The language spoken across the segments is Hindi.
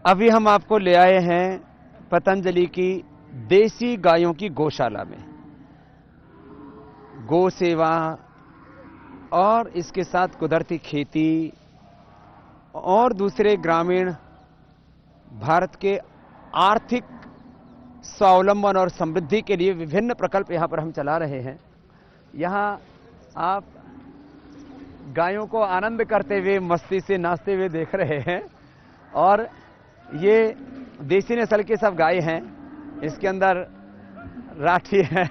अभी हम आपको ले आए हैं पतंजलि की देसी गायों की गौशाला में। गौ सेवा और इसके साथ कुदरती खेती और दूसरे ग्रामीण भारत के आर्थिक स्वावलंबन और समृद्धि के लिए विभिन्न प्रकल्प यहां पर हम चला रहे हैं। यहां आप गायों को आनंद करते हुए, मस्ती से नाचते हुए देख रहे हैं। और ये देसी नस्ल के सब गाय हैं। इसके अंदर राठी है,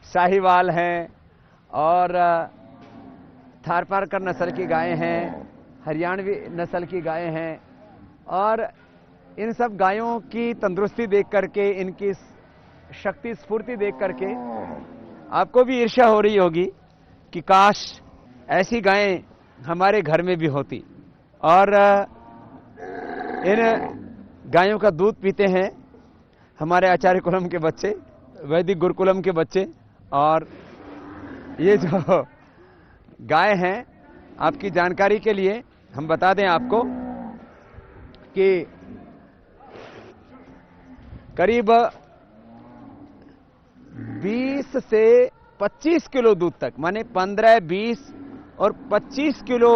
शाहीवाल हैं और थारपारकर नस्ल की गाय हैं, हरियाणवी नस्ल की गाय हैं। और इन सब गायों की तंदुरुस्ती देख करके, इनकी शक्ति स्फूर्ति देख करके आपको भी ईर्ष्या हो रही होगी कि काश ऐसी गायें हमारे घर में भी होती। और इन गायों का दूध पीते हैं हमारे आचार्य कुलम के बच्चे, वैदिक गुरुकुलम के बच्चे। और ये जो गाय हैं, आपकी जानकारी के लिए हम बता दें आपको कि करीब 20 से 25 किलो दूध तक, माने 15, 20 और 25 किलो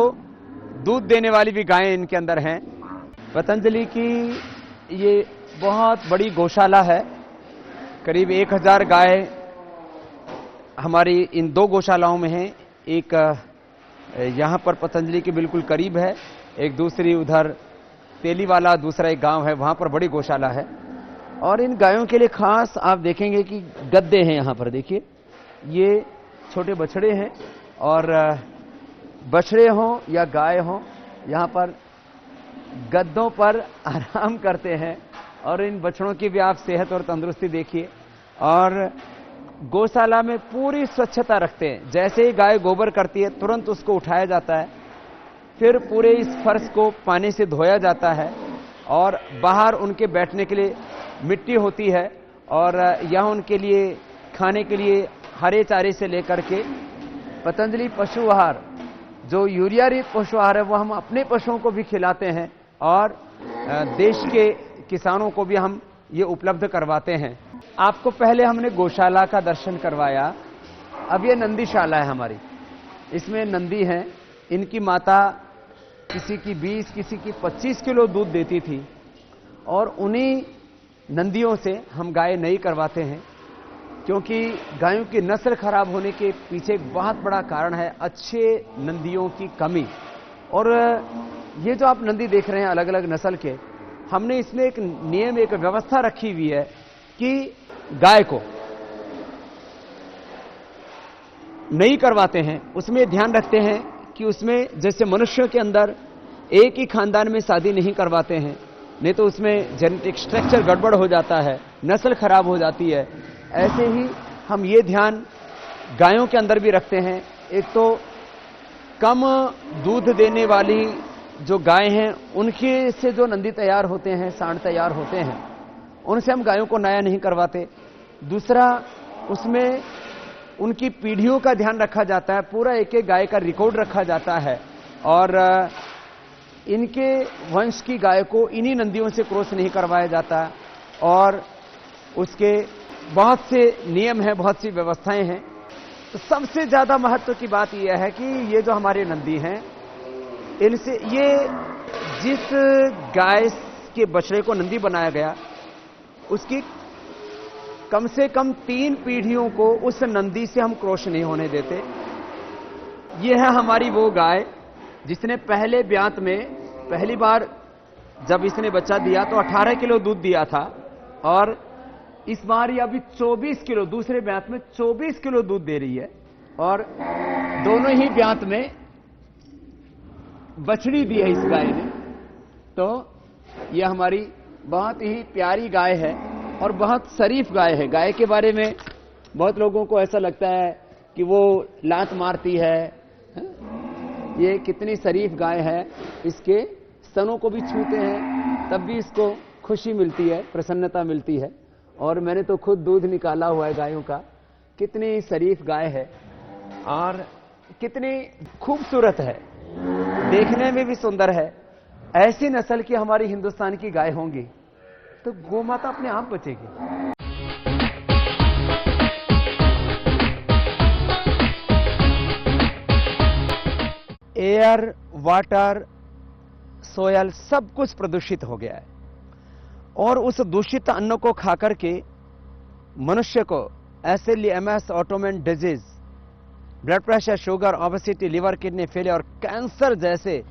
दूध देने वाली भी गायें इनके अंदर हैं। पतंजलि की ये बहुत बड़ी गौशाला है। करीब 1000 गाय हमारी इन 2 गौशालाओं में हैं। एक यहां पर पतंजलि के बिल्कुल करीब है, एक दूसरी उधर तेलीवाला, दूसरा एक गांव है, वहां पर बड़ी गौशाला है। और इन गायों के लिए खास आप देखेंगे कि गद्दे हैं यहां पर। देखिए, ये छोटे बछड़े हैं और बछड़े हों या गाय हों, यहां पर गद्दों पर आराम करते हैं। और इन बछड़ों की भी आप सेहत और तंदुरुस्ती देखिए। और गौशाला में पूरी स्वच्छता रखते हैं। जैसे ही गाय गोबर करती है, तुरंत उसको उठाया जाता है, फिर पूरे इस फर्श को पानी से धोया जाता है। और बाहर उनके बैठने के लिए मिट्टी होती है और यहाँ उनके लिए खाने के लिए हरे चारे से लेकर के पतंजलि पशु आहार, जो यूरिया रहित पशु आहार है, वो हम अपने पशुओं को भी खिलाते हैं और देश के किसानों को भी हम ये उपलब्ध करवाते हैं। आपको पहले हमने गौशाला का दर्शन करवाया। अब ये नंदीशाला है हमारी। इसमें नंदी हैं। इनकी माता किसी की 20, किसी की 25 किलो दूध देती थी। और उन्हीं नंदियों से हम गाय नहीं करवाते हैं, क्योंकि गायों की नस्ल खराब होने के पीछे एक बहुत बड़ा कारण है अच्छे नंदियों की कमी। और ये जो आप नंदी देख रहे हैं अलग अलग नस्ल के, हमने इसमें एक नियम, एक व्यवस्था रखी हुई है कि गाय को नहीं करवाते हैं। उसमें ध्यान रखते हैं कि उसमें, जैसे मनुष्यों के अंदर एक ही खानदान में शादी नहीं करवाते हैं, नहीं तो उसमें जेनेटिक स्ट्रक्चर गड़बड़ हो जाता है, नस्ल खराब हो जाती है। ऐसे ही हम ये ध्यान गायों के अंदर भी रखते हैं। एक तो कम दूध देने वाली जो गाय हैं, उनके से जो नंदी तैयार होते हैं, सांड तैयार होते हैं, उनसे हम गायों को नया नहीं करवाते। दूसरा, उसमें उनकी पीढ़ियों का ध्यान रखा जाता है, पूरा एक एक गाय का रिकॉर्ड रखा जाता है। और इनके वंश की गाय को इन्हीं नंदियों से क्रॉस नहीं करवाया जाता। और उसके बहुत से नियम हैं, बहुत सी व्यवस्थाएं हैं। तो सबसे ज्यादा महत्व की बात यह है कि ये जो हमारे नंदी हैं, इनसे, ये जिस गाय के बछड़े को नंदी बनाया गया, उसकी कम से कम 3 पीढ़ियों को उस नंदी से हम क्रॉस नहीं होने देते। ये है हमारी वो गाय जिसने पहले ब्यात में, पहली बार जब इसने बच्चा दिया तो 18 किलो दूध दिया था। और इस बार ये अभी 24 किलो, दूसरे ब्यात में 24 किलो दूध दे रही है। और दोनों ही ब्यात में बछड़ी दी है इस गाय ने। तो ये हमारी बहुत ही प्यारी गाय है और बहुत शरीफ गाय है। गाय के बारे में बहुत लोगों को ऐसा लगता है कि वो लात मारती है। ये कितनी शरीफ गाय है। इसके स्तनों को भी छूते हैं तब भी इसको खुशी मिलती है, प्रसन्नता मिलती है। और मैंने तो खुद दूध निकाला हुआ है गायों का। कितनी शरीफ गाय है और कितनी खूबसूरत है, देखने में भी सुंदर है। ऐसी नस्ल की हमारी हिंदुस्तान की गाय होंगी तो गौ माता अपने आप बचेगी। एयर, वाटर, सोयल सब कुछ प्रदूषित हो गया है और उस दूषित अन्न को खाकर के मनुष्य को एसएलईएमएस, autoimmune disease, blood pressure, sugar, obesity, liver kidney failure और कैंसर जैसे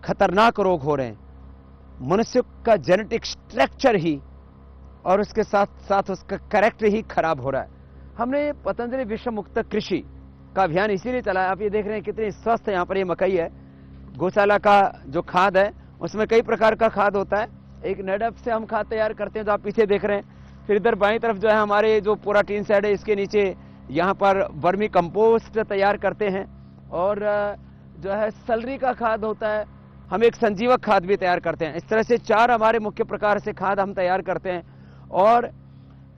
खतरनाक रोग हो रहे हैं। मनुष्य का जेनेटिक स्ट्रक्चर ही और उसके साथ साथ उसका कैरेक्टर ही खराब हो रहा है। हमने पतंजलि विश्व मुक्त कृषि का अभियान इसीलिए चलाया। आप ये देख रहे हैं कितनी स्वस्थ यहां पर ये मकई है। गौशाला का जो खाद है उसमें कई प्रकार का खाद होता है। एक नेडअप से हम खाद तैयार करते हैं जो आप पीछे देख रहे हैं। फिर इधर बाईं तरफ जो है हमारे जो पूरा टीन शेड है, इसके नीचे यहाँ पर वर्मी कंपोस्ट तैयार करते हैं और जो है सलरी का खाद होता है। हम एक संजीवक खाद भी तैयार करते हैं। इस तरह से 4 हमारे मुख्य प्रकार से खाद हम तैयार करते हैं और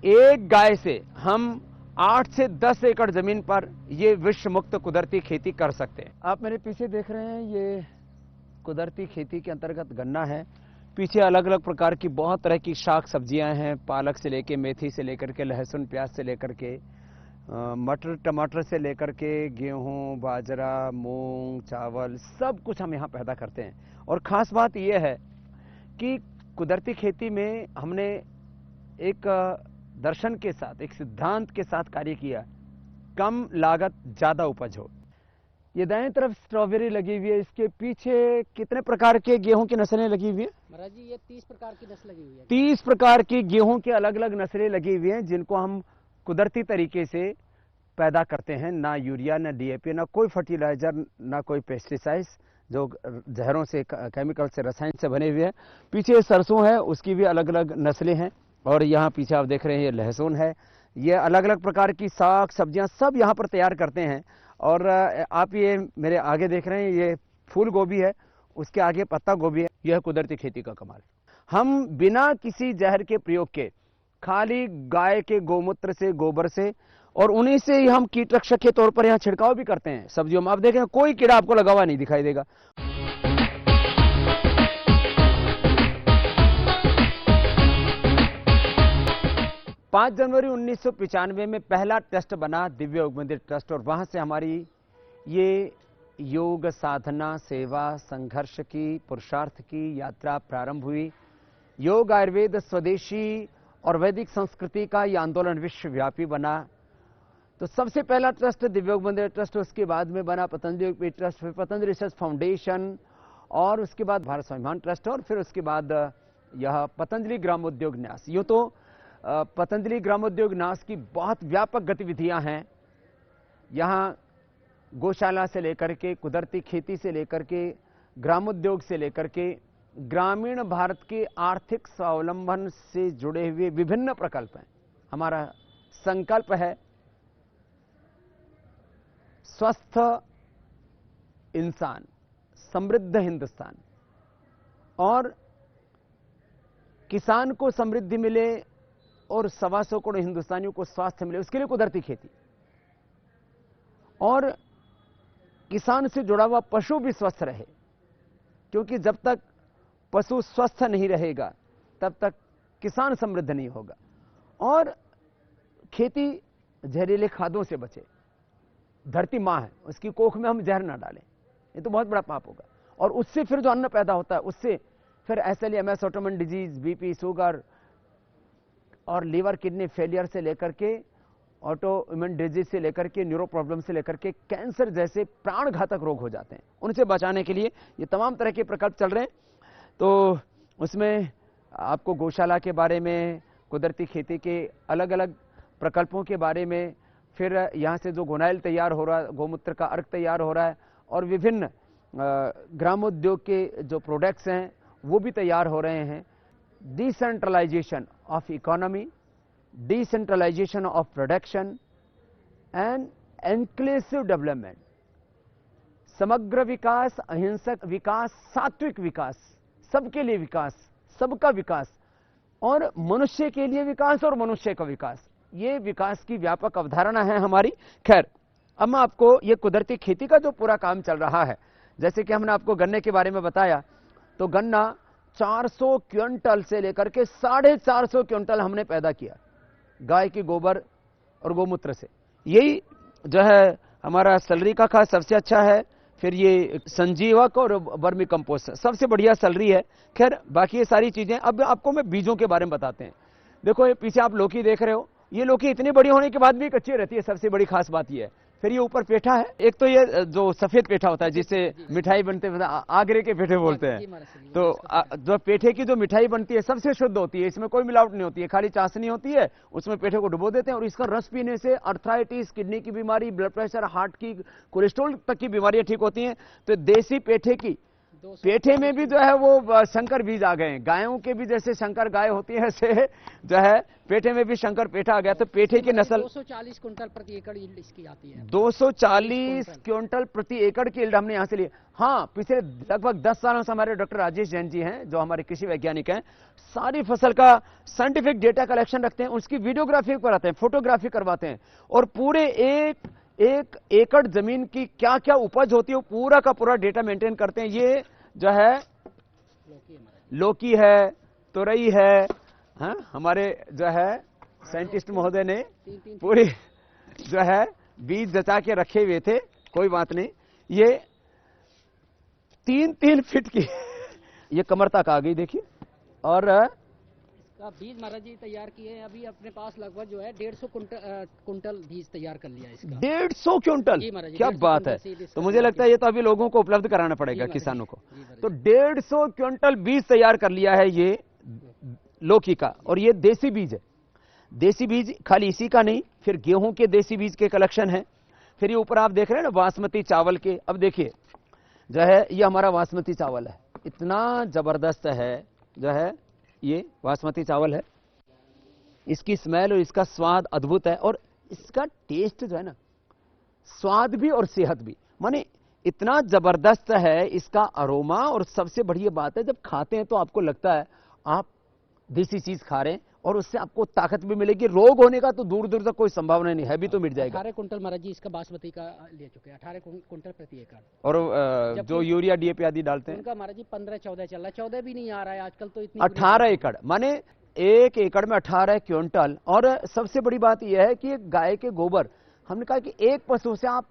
एक गाय से हम 8 से 10 एकड़ जमीन पर ये विश्व मुक्त कुदरती खेती कर सकते हैं। आप मेरे पीछे देख रहे हैं ये कुदरती खेती के अंतर्गत गन्ना है। पीछे अलग अलग प्रकार की बहुत तरह की शाक सब्जियां हैं, पालक से लेके, मेथी से लेकर के, लहसुन प्याज से लेकर के, मटर टमाटर से लेकर के, गेहूं, बाजरा, मूंग, चावल सब कुछ हम यहाँ पैदा करते हैं। और खास बात यह है कि कुदरती खेती में हमने एक दर्शन के साथ, एक सिद्धांत के साथ कार्य किया, कम लागत ज्यादा उपज हो। ये दाएं तरफ स्ट्रॉबेरी लगी हुई है, इसके पीछे कितने प्रकार के गेहूं की नस्लें लगी हुई है? महाराज जी ये 30 प्रकार की नस्ल लगी हुई है। 30 प्रकार की गेहूं की अलग अलग नस्लें लगी हुई हैं जिनको हम कुदरती तरीके से पैदा करते हैं। ना यूरिया, ना डीएपी, ना कोई फर्टिलाइजर, ना कोई पेस्टिसाइड्स जो जहरों से, केमिकल से, रसायन से बने हुए हैं। पीछे सरसों है, उसकी भी अलग अलग नस्लें हैं। और यहाँ पीछे आप देख रहे हैं ये लहसुन है। ये अलग अलग प्रकार की साग सब्जियां सब यहाँ पर तैयार करते हैं। और आप ये मेरे आगे देख रहे हैं ये फूल गोभी है, उसके आगे पत्ता गोभी है। यह कुदरती खेती का कमाल। हम बिना किसी जहर के प्रयोग के, खाली गाय के गोमूत्र से, गोबर से और उन्हीं से ही हम कीटरक्षक के तौर पर यहाँ छिड़काव भी करते हैं सब्जियों में। आप देखें कोई कीड़ा आपको लगा हुआ नहीं दिखाई देगा। 5 जनवरी 1995 में पहला ट्रस्ट बना दिव्य योग मंदिर ट्रस्ट और वहां से हमारी ये योग साधना, सेवा, संघर्ष की, पुरुषार्थ की यात्रा प्रारंभ हुई। योग, आयुर्वेद, स्वदेशी और वैदिक संस्कृति का यह आंदोलन विश्वव्यापी बना। तो सबसे पहला ट्रस्ट दिव्य योग मंदिर ट्रस्ट, उसके बाद में बना पतंजलि योगपीठ ट्रस्ट, फिर पतंजलि रिसर्च फाउंडेशन और उसके बाद भारत स्वाभिमान ट्रस्ट और फिर उसके बाद यह पतंजलि ग्रामोद्योग न्यास। यूं तो पतंजलि ग्रामोद्योग न्यास की बहुत व्यापक गतिविधियां हैं। यहाँ गौशाला से लेकर के, कुदरती खेती से लेकर के, ग्रामोद्योग से लेकर के, ग्रामीण भारत के आर्थिक स्वावलंबन से जुड़े हुए विभिन्न प्रकल्प हैं। हमारा संकल्प है स्वस्थ इंसान, समृद्ध हिंदुस्तान और किसान को समृद्धि मिले और 125 करोड़ हिंदुस्तानियों को स्वास्थ्य मिले, उसके लिए कुदरती खेती। और किसान से जुड़ा हुआ पशु भी स्वस्थ रहे, क्योंकि जब तक पशु स्वस्थ नहीं रहेगा तब तक किसान समृद्ध नहीं होगा। और खेती जहरीले खादों से बचे। धरती मां है, उसकी कोख में हम जहर ना डालें, ये तो बहुत बड़ा पाप होगा। और उससे फिर जो अन्न पैदा होता है उससे फिर एसएलईएमएस, ऑटोइम्यून डिजीज, बीपी, शुगर और लीवर किडनी फेलियर से लेकर के, ऑटोइम्यून डिजीज से लेकर के, न्यूरो प्रॉब्लम से लेकर के कैंसर जैसे प्राण घातक रोग हो जाते हैं। उनसे बचाने के लिए ये तमाम तरह के प्रकल्प चल रहे हैं। तो उसमें आपको गौशाला के बारे में, कुदरती खेती के अलग अलग प्रकल्पों के बारे में, फिर यहाँ से जो गोनाइल तैयार हो रहा है, गोमूत्र का अर्क तैयार हो रहा है और विभिन्न ग्रामोद्योग के जो प्रोडक्ट्स हैं वो भी तैयार हो रहे हैं। Decentralisation of economy, decentralisation of production and inclusive development, समग्र विकास, अहिंसक विकास, सात्विक विकास, सबके लिए विकास, सबका विकास और मनुष्य के लिए विकास और मनुष्य का विकास, ये विकास की व्यापक अवधारणा है हमारी। खैर, अब मैं आपको ये कुदरती खेती का जो पूरा काम चल रहा है, जैसे कि हमने आपको गन्ने के बारे में बताया, तो गन्ना 400 क्विंटल से लेकर के 450 क्विंटल हमने पैदा किया गाय के गोबर और गोमूत्र से। यही जो है हमारा सैलरी का खास सबसे अच्छा है। फिर ये संजीवक और वर्मी कंपोस्ट सबसे बढ़िया सैलरी है। खैर बाकी ये सारी चीजें अब आपको मैं बीजों के बारे में बताते हैं। देखो ये पीछे आप लौकी देख रहे हो, ये लौकी इतनी बड़ी होने के बाद भी कच्ची रहती है, सबसे बड़ी खास बात ये है। फिर ये ऊपर पेठा है, एक तो ये जो सफेद पेठा होता है जिससे मिठाई बनते हैं, आगरे के पेठे बोलते हैं। तो जो पेठे की जो मिठाई बनती है सबसे शुद्ध होती है, इसमें कोई मिलावट नहीं होती है, खाली चाशनी होती है, उसमें पेठे को डुबो देते हैं और इसका रस पीने से अर्थराइटिस, किडनी की बीमारी, ब्लड प्रेशर, हार्ट की, कोलेस्ट्रॉल तक की बीमारियां ठीक होती हैं। तो देसी पेठे की पेठे में भी जो है वो शंकर बीज आ गए हैं। गायों के भी जैसे शंकर गाय होती है ऐसे जो है पेठे में भी शंकर पेठा आ गया। तो पेठे की नस्ल 240 क्विंटल प्रति एकड़ यील्ड इसकी आती है। 240 क्विंटल प्रति एकड़ की यील्ड हमने यहां से ली। हाँ, पिछले लगभग 10 सालों से हमारे डॉक्टर राजेश जैन जी हैं जो हमारे कृषि वैज्ञानिक हैं, सारी फसल का साइंटिफिक डेटा कलेक्शन रखते हैं, उसकी वीडियोग्राफी कराते हैं, फोटोग्राफी करवाते हैं और पूरे एक एकड़ जमीन की क्या क्या उपज होती है वो पूरा का पूरा डेटा मेंटेन करते हैं। ये जो है लौकी है, तुरई है, हाँ, हमारे जो है साइंटिस्ट महोदय ने पूरी जो है बीज जचा के रखे हुए थे। कोई बात नहीं, ये 3-3 फीट की ये कमर तक आ गई देखिए। और का बीज महाराज जी तैयार किए हैं। अभी अपने पास लगभग जो है 150 कुंटल बीज तैयार कर लिया है इसका। 150 क्विंटल, क्या बात है। तो मुझे लगता है ये तो अभी लोगों को उपलब्ध कराना पड़ेगा किसानों को। तो 150 क्विंटल बीज तैयार कर लिया है ये लौकी का, और ये देसी बीज है। देसी बीज खाली इसी का नहीं, फिर गेहूं के देसी बीज के कलेक्शन है। फिर ये ऊपर आप देख रहे हैं ना बासमती चावल के। अब देखिए जो है ये हमारा बासमती चावल है, इतना जबरदस्त है जो है ये बासमती चावल है। इसकी स्मेल और इसका स्वाद अद्भुत है और इसका टेस्ट जो है ना, स्वाद भी और सेहत भी, माने इतना जबरदस्त है इसका अरोमा। और सबसे बढ़िया बात है जब खाते हैं तो आपको लगता है आप देसी चीज खा रहे हैं और उससे आपको ताकत भी मिलेगी। रोग होने का तो दूर दूर तक कोई संभावना नहीं है, भी तो मिट जाएगा। 18 कुंटल महाराज जी इसका बासमती का ले चुके हैं, 18 कुंटल प्रति एकड़। और जो यूरिया डीएपी आदि डालते हैं उनका महाराज जी 15-14 चल रहा है, 14 भी नहीं आ रहा है आजकल तो। इतनी 18 एकड़, माने 1 एकड़ में 18 क्विंटल। और सबसे बड़ी बात यह है कि गाय के गोबर, हमने कहा कि एक पशु से आप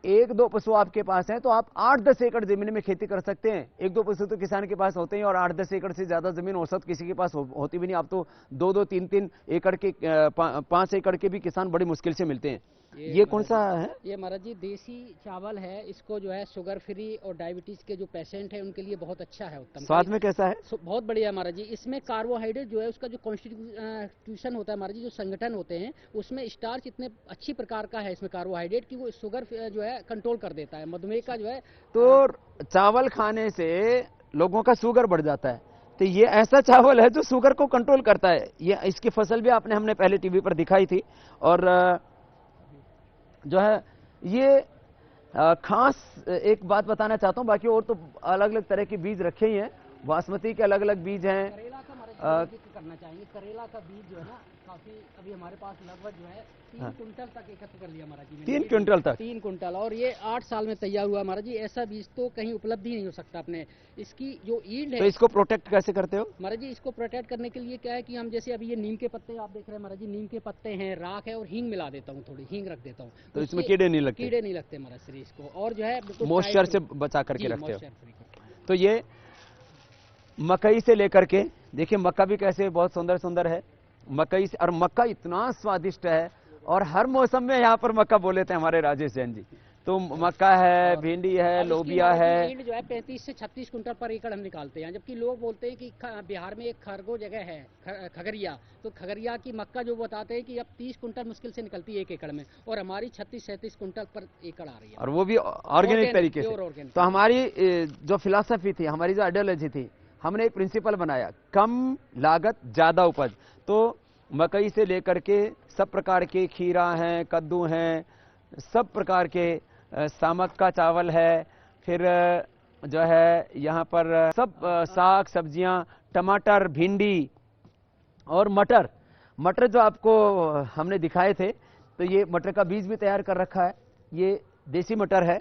1-2 पशु आपके पास हैं तो आप 8-10 एकड़ जमीन में खेती कर सकते हैं। 1-2 पशु तो किसान के पास होते हैं और 8-10 एकड़ से ज्यादा जमीन औसत किसी के पास होती भी नहीं। आप तो 2-2, 3-3 एकड़ के 5 एकड़ के भी किसान बड़ी मुश्किल से मिलते हैं। ये कौन सा है? ये महाराज जी देसी चावल है। इसको जो है शुगर फ्री और डायबिटीज के जो पेशेंट है उनके लिए बहुत अच्छा है, उत्तम। स्वाद में कैसा है? बहुत बढ़िया है महाराज जी। इसमें कार्बोहाइड्रेट जो है उसका जो कॉन्स्टिट्यूशन होता है महाराज जी, जो संगठन होते हैं उसमें स्टार्च इतने अच्छी प्रकार का है इसमें कार्बोहाइड्रेट की वो शुगर जो है कंट्रोल कर देता है, मधुमेह का जो है। तो चावल खाने से लोगों का शुगर बढ़ जाता है, तो ये ऐसा चावल है जो शुगर को कंट्रोल करता है। ये इसकी फसल भी हमने पहले टीवी पर दिखाई थी। और जो है ये खास एक बात बताना चाहता हूं, बाकी और तो अलग अलग तरह के बीज रखे ही हैं। बासमती के अलग अलग बीज हैं। करेला का हमारे जिक्र करना चाहेंगे। करेला का बीज जो है ना काफी अभी हमारे पास लगभग जो है 3 कुंटल तक एकत्र कर लिया महाराज जी। 3 क्विंटल तक? 3 कुंटल, और ये 8 साल में तैयार हुआ महाराज जी। ऐसा बीज तो कहीं उपलब्ध ही नहीं हो सकता अपने। इसकी जो ईल्ड है। तो इसको प्रोटेक्ट कैसे करते हो महाराज जी? इसको प्रोटेक्ट करने के लिए क्या है कि हम जैसे अभी ये नीम के पत्ते आप देख रहे हैं महाराज जी, नीम के पत्ते हैं, राख है और हींग मिला देता हूँ, थोड़ी हींग रख देता हूँ। तो इसमें कीड़े नहीं लगते? कीड़े नहीं लगते महाराज श्री इसको। और जो है मॉइस्चर से बचा करके रखते हो। तो ये मकई से लेकर के देखिए, मक्का भी कैसे बहुत सुंदर सुंदर है मकई से। और मक्का इतना स्वादिष्ट है और हर मौसम में यहाँ पर मक्का बोले थे हमारे राजेश जैन जी। तो मक्का है, भिंडी है, लोबिया है। ईल्ड जो है 35 से 36 कुंटल पर एकड़ हम निकालते हैं। जबकि लोग बोलते हैं कि बिहार में एक खरगो जगह है खगड़िया, तो खगड़िया की मक्का जो बताते हैं कि अब 30 कुंटल मुश्किल से निकलती है 1 एकड़ में, और हमारी 36-37 कुंटल पर एकड़ आ रही है, और वो भी ऑर्गेनिक तरीके से। तो हमारी जो फिलॉसफी थी, हमारी जो आइडियोलॉजी थी, हमने एक प्रिंसिपल बनाया, कम लागत ज्यादा उपज। तो मकई से लेकर के सब प्रकार के खीरा हैं, कद्दू हैं, सब प्रकार के सामक का चावल है, फिर जो है यहाँ पर सब साग सब्जियां, टमाटर, भिंडी और मटर। मटर जो आपको हमने दिखाए थे, तो ये मटर का बीज भी तैयार कर रखा है। ये देसी मटर है।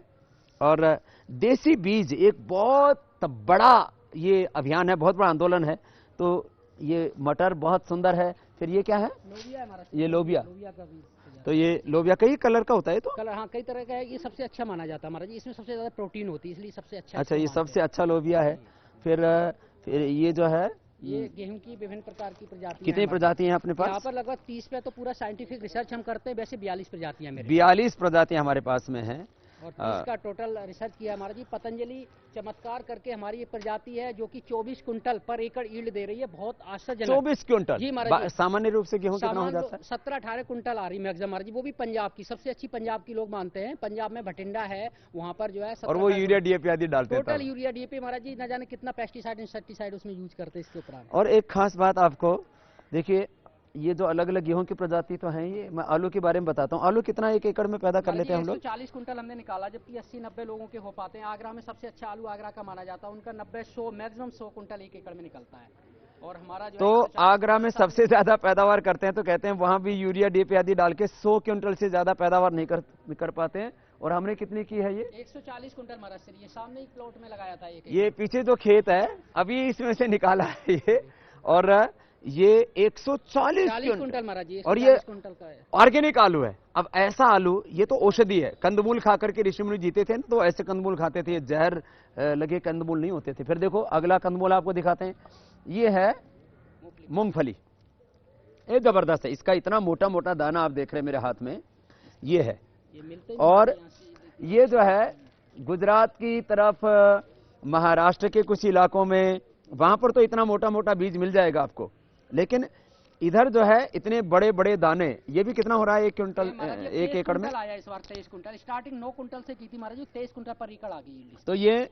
और देसी बीज एक बहुत बहुत बड़ा ये अभियान है, बहुत बड़ा आंदोलन है। तो ये मटर बहुत सुंदर है। फिर ये क्या है? लोबिया है हमारा। ये लोबिया। लोबिया का भी तो ये लोबिया कई कलर का होता है तो? कलर, हाँ, कई तरह का है। ये सबसे अच्छा माना जाता है हमारा जी, इसमें सबसे ज्यादा प्रोटीन होती है, इसलिए सबसे अच्छा अच्छा, इसको ये मानते सबसे हैं। अच्छा लोबिया है। फिर ये जो है, ये गेहूं की विभिन्न प्रकार की प्रजातियां कितनी हैं प्रजाति हैं अपने यहाँ पास? पर? लगभग 30 पे तो पूरा साइंटिफिक रिसर्च हम करते हैं, वैसे 42 प्रजातियां मेरे 42 प्रजातियां हमारे पास में हैं। और 30 का टोटल रिसर्च किया हमारा जी। पतंजलि चमत्कार करके हमारी ये प्रजाति है जो कि 24 कुंटल पर एकड़ ईल्ड दे रही है, बहुत आश्चर्यजनक। 24 क्विंटल जी महाराज जी। सामान्य रूप से गेहूं कितना हो सामान जाता है? 17-18 कुंटल आ रही मैक्सिमम महाराज जी, वो भी पंजाब की सबसे अच्छी, पंजाब की लोग मानते हैं। पंजाब में भटिंडा है, वहाँ पर जो है और वो यूरिया डीएपी आदि डालते हैं टोटल तब। यूरिया डीएपी महाराज जी, न जाने कितना पेस्टिसाइड इंसेक्टिसाइड उसमें यूज करते हैं इसके ऊपर। और एक खास बात आपको देखिए, ये जो अलग अलग गेहूं की प्रजाति तो है, ये मैं आलू के बारे में बताता हूँ। आलू कितना एक एकड़ में पैदा कर लेते हैं हम लोग? 140 कुंटल हमने निकाला, जबकि 80-90 लोगों के हो पाते हैं। आगरा में सबसे अच्छा आलू आगरा का माना जाता है, उनका 90-100 मैक्सिमम 100 कुंटल एक एकड़ में निकलता है। और हमारा जो तो है आगरा में सबसे ज्यादा पैदावार करते हैं, तो कहते हैं वहां भी यूरिया डीएपी आदि डाल के 100 क्विंटल से ज्यादा पैदावार नहीं कर पाते हैं। और हमने कितनी की है? ये 140 कुंटल महाराज सर, ये सामने ही प्लॉट में लगाया था एक। ये पीछे जो खेत है अभी इसमें से निकाला है ये, और ये 140 कुंटल महाराज जी, और ये 140 कुंटल का है। ऑर्गेनिक आलू है। अब ऐसा आलू, ये तो औषधि है। कंदमूल खा करके ऋषि मुनि जीते थे ना, तो ऐसे कंदमूल खाते थे, ये जहर लगे कंदमूल नहीं होते थे। फिर देखो अगला कंदमूल आपको दिखाते हैं, ये है मूंगफली। ये जबरदस्त है, इसका इतना मोटा मोटा दाना आप देख रहे हैं मेरे हाथ में, ये है। ये मिलते और ये जो है गुजरात की तरफ, महाराष्ट्र के कुछ इलाकों में, वहां पर तो इतना मोटा मोटा बीज मिल जाएगा आपको। लेकिन इधर जो है इतने बड़े बड़े दाने, ये भी कितना हो रहा है एक क्विंटल एक एकड़ में? आया इस बार 23 कुंटल। स्टार्टिंग 9 कुंटल से की थी महाराज जी, 23 कुंटल पर एकड़ आ गई। तो ये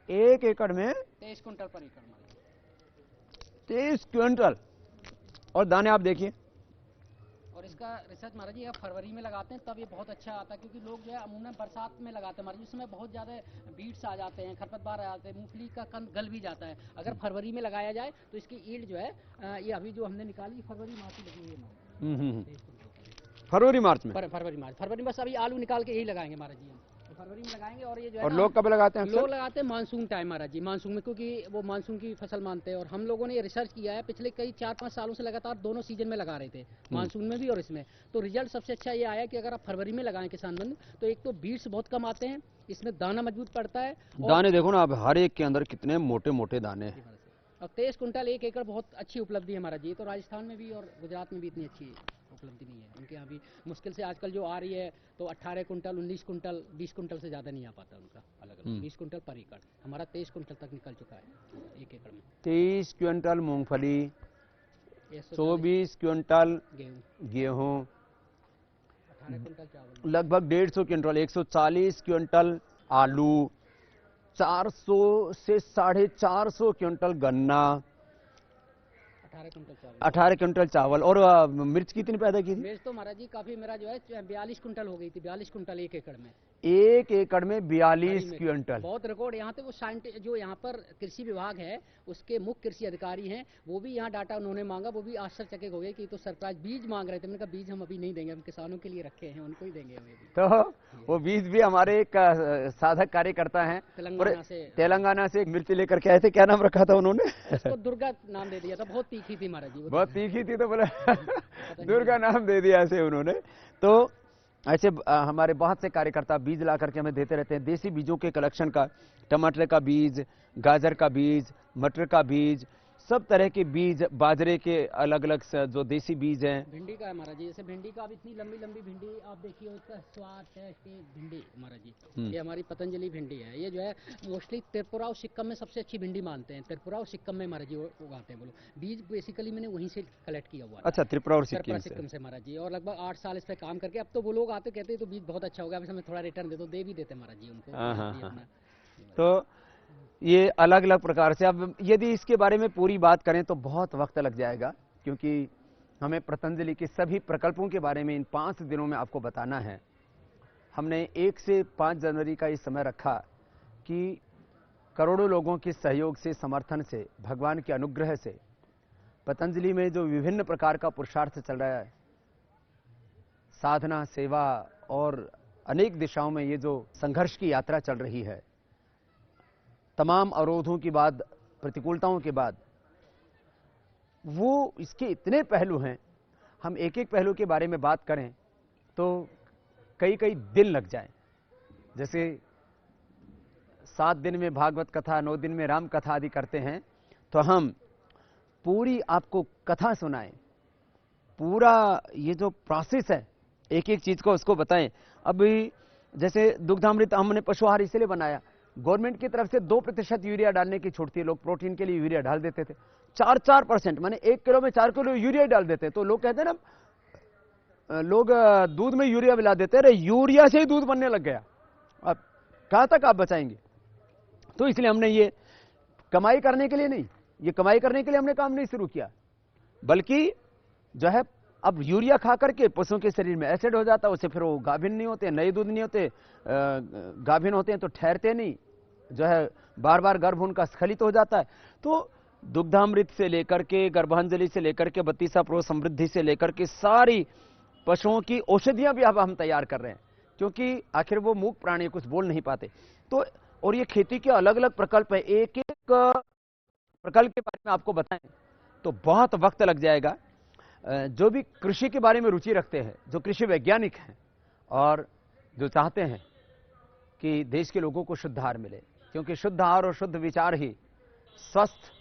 एक एकड़ में 23 कुंटल पर एकड़ महाराज। 23 क्विंटल। और दाने आप देखिए। और इसका रिसर्च महाराज जी अब फरवरी में लगाते हैं, तब ये बहुत अच्छा आता है, क्योंकि लोग जो है अमूमन बरसात में लगाते हैं महाराज जी, उसमें बहुत ज्यादा बीट्स आ जाते हैं, खरपतवार आ जाते हैं, मूंगफली का कंद गल भी जाता है। अगर फरवरी में लगाया जाए तो इसकी ईल्ड जो है, ये अभी जो हमने निकाली फरवरी मार्च में लगी हुई है। फरवरी मार्च में? फरवरी बस अभी आलू निकाल के यही लगाएंगे महाराज जी, हम फरवरी में लगाएंगे। और ये जो है और लोग कब लगाते हैं? लोग लगाते हैं मानसून टाइम महाराज जी, मानसून में, क्योंकि वो मानसून की फसल मानते हैं। और हम लोगों ने ये रिसर्च किया है पिछले कई 4-5 सालों से, लगातार दोनों सीजन में लगा रहे थे, मानसून में भी और इसमें। तो रिजल्ट सबसे अच्छा ये आया कि अगर आप फरवरी में लगाएं किसान बंधु, तो एक तो बीट्स बहुत कम आते हैं, इसमें दाना मजबूत पड़ता है। दाने देखो ना, अब हर एक के अंदर कितने मोटे मोटे दाने हैं। और 23 कुंटल एक एकड़ बहुत अच्छी उपलब्धि है महाराज जी। तो राजस्थान में भी और गुजरात में भी इतनी अच्छी उपलब्धि नहीं है उनके यहाँ भी। मुश्किल से आजकल जो आ रही है तो 18 कुंटल, 19 कुंटल, 20 कुंटल से ज़्यादा नहीं आ पाता उनका अलग अलग। 20 कुंटल पर एकड़, हमारा 23 कुंटल तक निकल चुका है एक एकड़ में। 23 क्विंटल मूंगफली, 24 क्विंटल गेहूं, 18 कुंटल चावल, लगभग 150 क्विंटल, 140 क्विंटल आलू, 400 से 450 क्विंटल गन्ना, 18 क्विंटल चावल। और मिर्च कितनी पैदा की थी? मिर्च तो महाराज जी काफी, मेरा जो है 42 कुंटल हो गई थी, 42 कुंटल एक एकड़ में। एक एकड़ में 42 क्विंटल, बहुत रिकॉर्ड। यहाँ पे वो साइंटिस्ट जो यहाँ पर कृषि विभाग है, उसके मुख्य कृषि अधिकारी हैं, वो भी यहाँ डाटा उन्होंने मांगा, वो भी आश्चर्यचकित हो गए कि तो सरप्राइज। बीज मांग रहे थे, मैंने कहा बीज हम अभी नहीं देंगे, हम किसानों के लिए रखे हैं, उनको ही देंगे हमें भी। तो वो बीज भी हमारे एक साधक कार्यकर्ता है तेलंगाना से मिर्च लेकर के आए थे। क्या नाम रखा था उन्होंने? उसको दुर्गा नाम दे दिया था, बहुत तीखी थी महाराज जी, बहुत तीखी थी, तो बोला दुर्गा नाम दे दिया ऐसे उन्होंने। तो ऐसे हमारे बहुत से कार्यकर्ता बीज ला करके हमें देते रहते हैं, देसी बीजों के कलेक्शन का। टमाटर का बीज, गाजर का बीज, मटर का बीज, सब तरह के बीज, बाजरे के अलग अलग जो देसी बीज हैं। भिंडी का है महाराज जी, जैसे भिंडी का अब इतनी लंबी लंबी भिंडी आप देखिए, उसका स्वाद टेस्ट भिंडी महाराज जी, ये हमारी पतंजलि भिंडी है। ये जो है मोस्टली त्रिपुरा और सिक्किम में सबसे अच्छी भिंडी मानते हैं, त्रिपुरा और सिक्किम में महाराज जी उगाते हैं। बोलो बीज बेसिकली मैंने वहीं से कलेक्ट किया हुआ। अच्छा, त्रिपुरा और सिक्किम से महाराज जी। और लगभग 8 साल इस पे काम करके अब तो वो लोग आते कहते तो बीज बहुत अच्छा होगा, हमें थोड़ा रिटर्न दे दो, दे भी देते महाराज जी उनको। तो ये अलग अलग प्रकार से, अब यदि इसके बारे में पूरी बात करें तो बहुत वक्त लग जाएगा, क्योंकि हमें पतंजलि के सभी प्रकल्पों के बारे में इन 5 दिनों में आपको बताना है। हमने 1 से 5 जनवरी का ये समय रखा कि करोड़ों लोगों के सहयोग से, समर्थन से, भगवान के अनुग्रह से पतंजलि में जो विभिन्न प्रकार का पुरुषार्थ चल रहा है, साधना, सेवा और अनेक दिशाओं में ये जो संघर्ष की यात्रा चल रही है, तमाम अवरोधों के बाद, प्रतिकूलताओं के बाद, वो इसके इतने पहलू हैं, हम एक एक पहलू के बारे में बात करें तो कई कई दिन लग जाएं। जैसे 7 दिन में भागवत कथा, 9 दिन में राम कथा आदि करते हैं, तो हम पूरी आपको कथा सुनाएं, पूरा ये जो प्रोसेस है एक एक चीज को उसको बताएं। अभी जैसे दुग्धामृत हमने पशु आहार इसलिए बनाया, गवर्नमेंट की तरफ से 2% यूरिया डालने की छूट थी। लोग प्रोटीन के लिए यूरिया डाल देते थे, 4% माने 1 किलो में 4 किलो यूरिया डाल देते। तो लोग कहते हैं ना, लोग दूध में यूरिया मिला देते, अरे यूरिया से ही दूध बनने लग गया, अब कहां तक आप बचाएंगे। तो इसलिए हमने ये कमाई करने के लिए नहीं, ये कमाई करने के लिए हमने काम नहीं शुरू किया, बल्कि जो है अब यूरिया खा करके पशुओं के शरीर में एसिड हो जाता है, उससे फिर वो गाभिन नहीं होते, नए दूध नहीं होते, गाभिन होते हैं तो ठहरते नहीं, जो है बार बार गर्भ उनका स्खलित हो जाता है। तो दुग्धामृत से लेकर के, गर्भांजलि से लेकर के, 32 प्रो समृद्धि से लेकर के सारी पशुओं की औषधियां भी अब हम तैयार कर रहे हैं, क्योंकि आखिर वो मूक प्राणी कुछ बोल नहीं पाते। तो और ये खेती के अलग अलग प्रकल्प है, एक एक प्रकल्प के बारे में आपको बताएं तो बहुत वक्त लग जाएगा। जो भी कृषि के बारे में रुचि रखते हैं, जो कृषि वैज्ञानिक हैं और जो चाहते हैं कि देश के लोगों को शुद्ध आहार मिले, क्योंकि शुद्ध आहार और शुद्ध विचार ही स्वस्थ,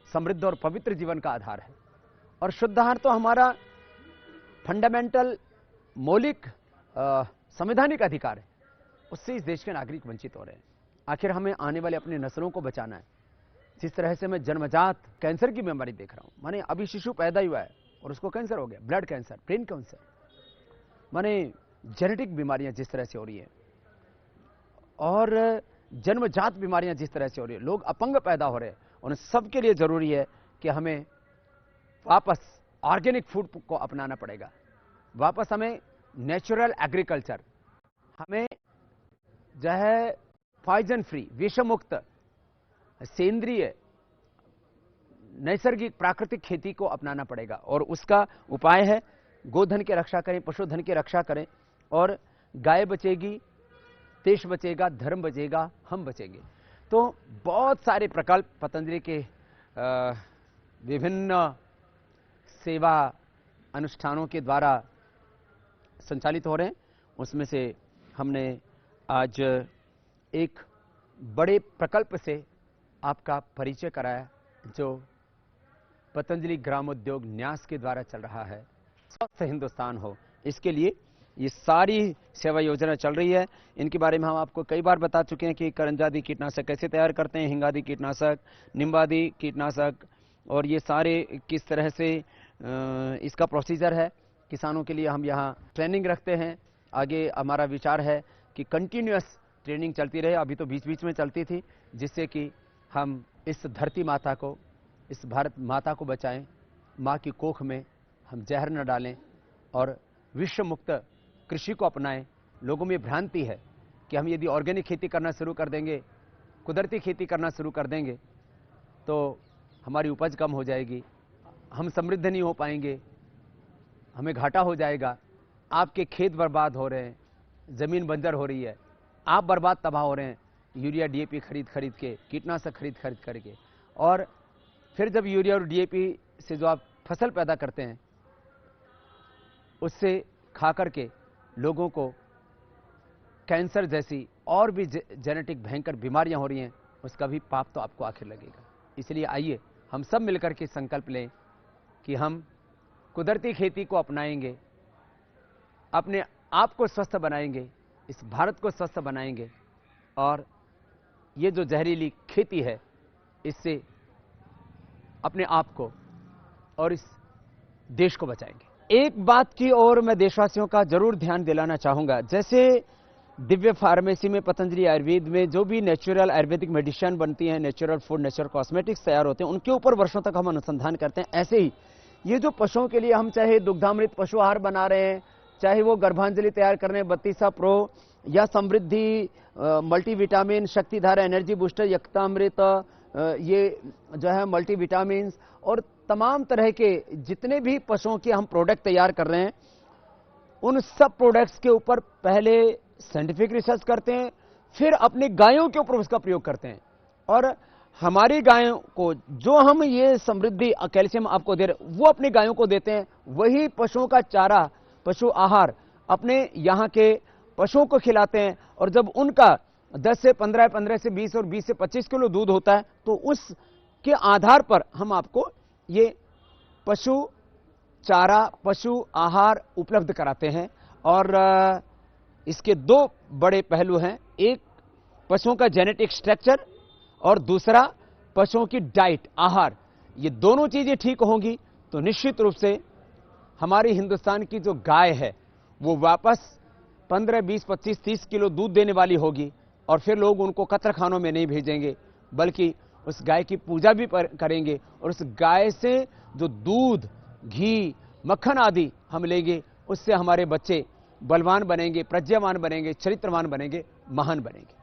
समृद्ध और पवित्र जीवन का आधार है। और शुद्ध आहार तो हमारा फंडामेंटल, मौलिक, संवैधानिक अधिकार है, उससे इस देश के नागरिक वंचित हो रहे हैं। आखिर हमें आने वाले अपनी नस्लों को बचाना है। जिस तरह से मैं जन्मजात कैंसर की बीमारी देख रहा हूं, माने अभी शिशु पैदा हुआ है और उसको कैंसर हो गया, ब्लड कैंसर, ब्रेन कैंसर, माने जेनेटिक बीमारियां जिस तरह से हो रही है, और जन्मजात बीमारियां जिस तरह से हो रही है, लोग अपंग पैदा हो रहे हैं, उन सब के लिए जरूरी है कि हमें वापस ऑर्गेनिक फूड को अपनाना पड़ेगा। वापस हमें नेचुरल एग्रीकल्चर, हमें जो है पॉइजन फ्री, विषमुक्त, सेंद्रीय, नैसर्गिक, प्राकृतिक खेती को अपनाना पड़ेगा। और उसका उपाय है गोधन की रक्षा करें, पशुधन की रक्षा करें, और गाय बचेगी, देश बचेगा, धर्म बचेगा, हम बचेंगे। तो बहुत सारे प्रकल्प पतंजलि के विभिन्न सेवा अनुष्ठानों के द्वारा संचालित हो रहे हैं। उसमें से हमने आज एक बड़े प्रकल्प से आपका परिचय कराया, जो पतंजलि ग्रामोद्योग न्यास के द्वारा चल रहा है। स्वस्थ हिंदुस्तान हो, इसके लिए ये सारी सेवा योजना चल रही है। इनके बारे में हम आपको कई बार बता चुके हैं कि करंजादी कीटनाशक कैसे तैयार करते हैं, हिंगादी कीटनाशक, निम्बादी कीटनाशक, और ये सारे किस तरह से इसका प्रोसीजर है। किसानों के लिए हम यहाँ ट्रेनिंग रखते हैं। आगे हमारा विचार है कि कंटिन्यूअस ट्रेनिंग चलती रहे, अभी तो बीच बीच में चलती थी, जिससे कि हम इस धरती माता को, इस भारत माता को बचाएं, माँ की कोख में हम जहर न डालें और विश्व मुक्त कृषि को अपनाएं। लोगों में भ्रांति है कि हम यदि ऑर्गेनिक खेती करना शुरू कर देंगे, कुदरती खेती करना शुरू कर देंगे, तो हमारी उपज कम हो जाएगी, हम समृद्ध नहीं हो पाएंगे, हमें घाटा हो जाएगा। आपके खेत बर्बाद हो रहे हैं, जमीन बंजर हो रही है, आप बर्बाद तबाह हो रहे हैं यूरिया डीएपी खरीद के, कीटनाशक खरीद करके। और फिर जब यूरिया और डीएपी से जो आप फसल पैदा करते हैं, उससे खा करके लोगों को कैंसर जैसी और भी जेनेटिक भयंकर बीमारियां हो रही हैं, उसका भी पाप तो आपको आखिर लगेगा। इसलिए आइए हम सब मिलकर के संकल्प लें कि हम कुदरती खेती को अपनाएंगे, अपने आप को स्वस्थ बनाएंगे, इस भारत को स्वस्थ बनाएंगे, और ये जो जहरीली खेती है इससे अपने आप को और इस देश को बचाएंगे। एक बात की और मैं देशवासियों का जरूर ध्यान दिलाना चाहूंगा, जैसे दिव्य फार्मेसी में, पतंजलि आयुर्वेद में जो भी नेचुरल आयुर्वेदिक मेडिसिन बनती है, नेचुरल फूड, नेचुरल कॉस्मेटिक्स तैयार होते हैं, उनके ऊपर वर्षों तक हम अनुसंधान करते हैं। ऐसे ही ये जो पशुओं के लिए हम चाहे दुग्धामृत पशु आहार बना रहे हैं, चाहे वो गर्भांजलि तैयार कर रहे हैं 32 प्रो, या समृद्धि मल्टीविटामिन, शक्तिधारा एनर्जी बूस्टर, यक्तामृत, ये जो है मल्टीविटामिन, और तमाम तरह के जितने भी पशुओं के हम प्रोडक्ट तैयार कर रहे हैं, उन सब प्रोडक्ट्स के ऊपर पहले साइंटिफिक रिसर्च करते हैं, फिर अपनी गायों के ऊपर उसका प्रयोग करते हैं, और हमारी गायों को जो हम ये समृद्धि कैल्शियम आपको दे रहे, वो अपनी गायों को देते हैं। वही पशुओं का चारा, पशु आहार अपने यहाँ के पशुओं को खिलाते हैं। और जब उनका 10 से 15, 15 से 20 और 20 से 25 किलो दूध होता है, तो उसके आधार पर हम आपको ये पशु चारा, पशु आहार उपलब्ध कराते हैं। और इसके दो बड़े पहलू हैं, एक पशुओं का जेनेटिक स्ट्रक्चर और दूसरा पशुओं की डाइट, आहार। ये दोनों चीजें ठीक होंगी तो निश्चित रूप से हमारी हिंदुस्तान की जो गाय है वो वापस 15, 20, 25, 30 किलो दूध देने वाली होगी। और फिर लोग उनको कत्लखानों में नहीं भेजेंगे, बल्कि उस गाय की पूजा भी करेंगे। और उस गाय से जो दूध, घी, मक्खन आदि हम लेंगे, उससे हमारे बच्चे बलवान बनेंगे, प्रज्ञावान बनेंगे, चरित्रवान बनेंगे, महान बनेंगे।